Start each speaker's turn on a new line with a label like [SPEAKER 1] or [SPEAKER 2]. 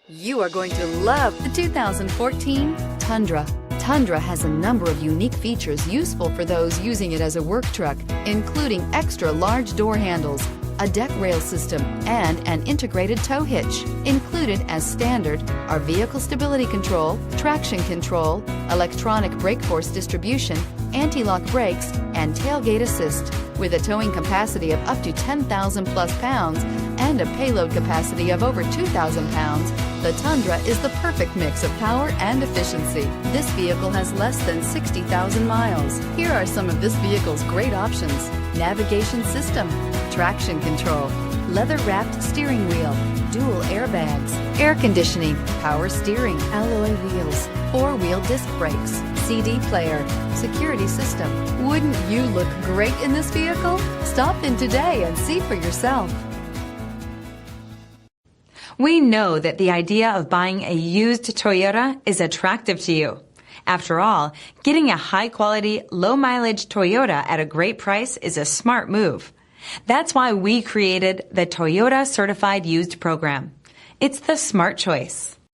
[SPEAKER 1] You are going to love the 2014 Tundra. Tundra has a number of unique features useful for those using it as a work truck, including extra large door handles, a deck rail system, and an integrated tow hitch. Included as standard are vehicle stability control, traction control, electronic brake force distribution, anti-lock brakes, and tailgate assist. With a towing capacity of up to 10,000 plus pounds and a payload capacity of over 2,000 pounds, the Tundra is the perfect mix of power and efficiency. This vehicle has less than 60,000 miles. Here are some of this vehicle's great options: navigation system, traction control, leather-wrapped steering wheel, dual airbags, air conditioning, power steering, alloy wheels, four-wheel disc brakes, CD player, security system. Wouldn't you look great in this vehicle? Stop in today and see for yourself.
[SPEAKER 2] We know that the idea of buying a used Toyota is attractive to you. After all, getting a high-quality, low-mileage Toyota at a great price is a smart move. That's why we created the Toyota Certified Used program. It's the smart choice.